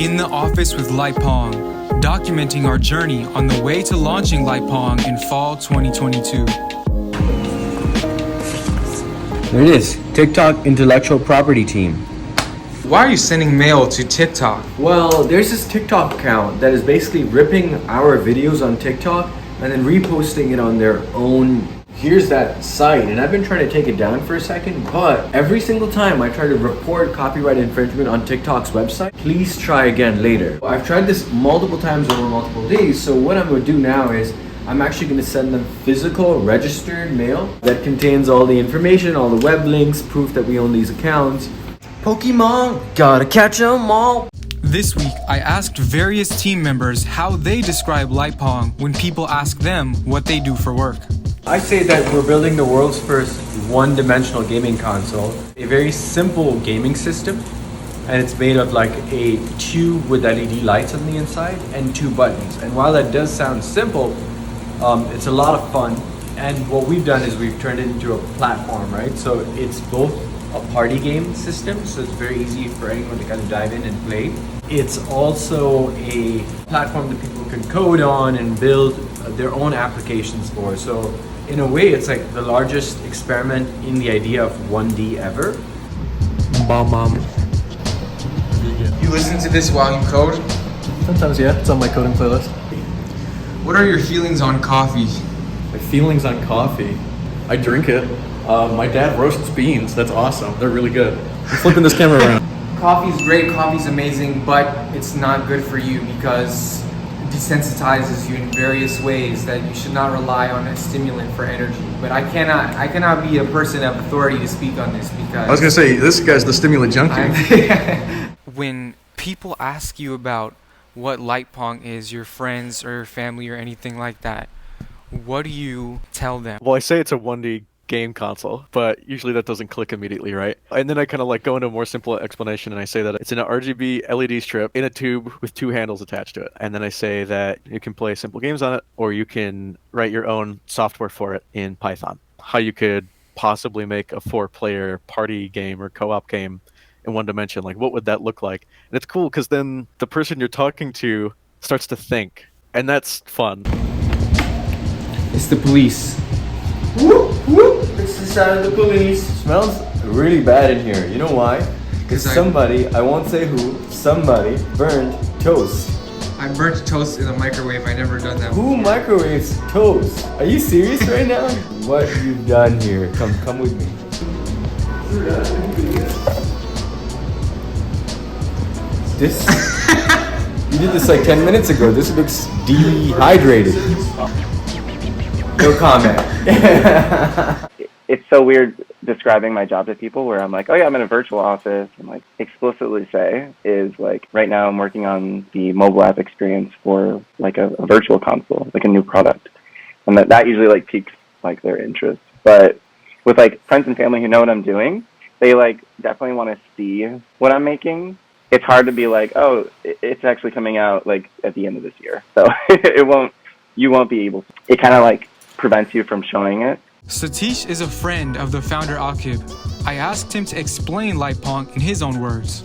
In the office with Light Pong, documenting our journey on the way to launching Light Pong in fall 2022. There it is, TikTok intellectual property team. Why are you sending mail to TikTok? Well, there's this TikTok account that is basically ripping our videos on TikTok and then reposting it on their own. Here's that site, and I've been trying to take it down for a second, but every single time I try to report copyright infringement on TikTok's website, please try again later. I've tried this multiple times over multiple days, so what I'm going to do now is I'm actually going to send them physical registered mail that contains all the information, all the web links, proof that we own these accounts. Pokemon, gotta catch 'em all. This week, I asked various team members how they describe Light Pong when people ask them what they do for work. I say that we're building the world's first one-dimensional gaming console, a very simple gaming system, and it's made of like a tube with LED lights on the inside and 2 buttons. And while that does sound simple, it's a lot of fun. And what we've done is we've turned it into a platform, right? So it's both a party game system, so it's very easy for anyone to kind of dive in and play. It's also a platform that people can code on and build their own applications for. So in a way, it's like the largest experiment in the idea of 1D ever. Mom. You listen to this while you code? Sometimes, yeah. It's on my coding playlist. What are your feelings on coffee? My feelings on coffee. I drink it. My dad roasts beans. That's awesome. They're really good. I'm flipping this camera around. Coffee's great, coffee's amazing, but it's not good for you because it desensitizes you in various ways that you should not rely on a stimulant for energy. But I cannot be a person of authority to speak on this because I was gonna say, this guy's the stimulant junkie. when people ask you about what Light Pong is, your friends or your family or anything like that, what do you tell them? Well, I say it's a 1D game console, but usually that doesn't click immediately, right? And then I kind of like go into a more simple explanation and I say that it's an RGB LED strip in a tube with 2 handles attached to it. And then I say that you can play simple games on it, or you can write your own software for it in Python. How you could possibly make a 4-player party game or co-op game in one dimension, like what would that look like? And it's cool because then the person you're talking to starts to think, and that's fun. It's the police. Whoop, whoop. It's the sound of the police. Smells really bad in here. You know why? Because somebody, I won't say who, somebody burned toast. I burnt toast in the microwave. I never done that. Who microwaves toast? Are you serious right now? What you've done here. Come with me. This, you did this like 10 minutes ago. This looks dehydrated. No comment. It's so weird describing my job to people where I'm like, oh yeah, I'm in a virtual office, and like explicitly say is like, right now I'm working on the mobile app experience for like a virtual console, like a new product. And that usually like piques like their interest. But with like friends and family who know what I'm doing, they like definitely want to see what I'm making. It's hard to be like, oh, it's actually coming out like at the end of this year. So you won't be able to. It kind of like prevents you from showing it. Satish is a friend of the founder Akib. I asked him to explain Light Pong in his own words.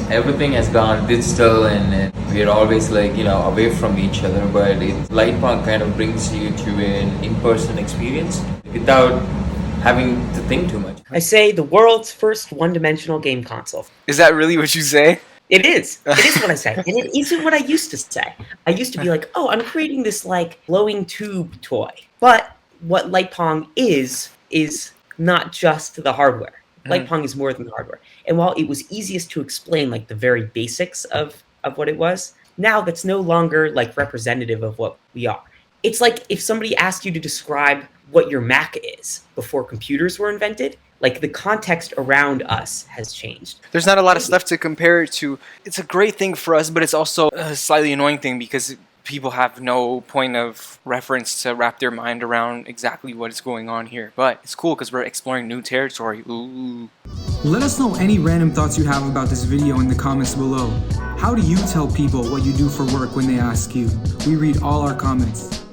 Everything has gone digital and we're always like, away from each other, but Light Pong kind of brings you to an in-person experience without having to think too much. I say the world's first one-dimensional game console. Is that really what you say? It is. It is what I say. And it isn't what I used to say. I used to be like, oh, I'm creating this like glowing tube toy. But what Light Pong is not just the hardware. Light Pong is more than the hardware. And while it was easiest to explain like the very basics of what it was, now that's no longer like representative of what we are. It's like if somebody asked you to describe what your Mac is before computers were invented, like the context around us has changed. There's not a lot of stuff to compare it to. It's a great thing for us, but it's also a slightly annoying thing because people have no point of reference to wrap their mind around exactly what is going on here. But it's cool because we're exploring new territory. Ooh. Let us know any random thoughts you have about this video in the comments below. How do you tell people what you do for work when they ask you? We read all our comments.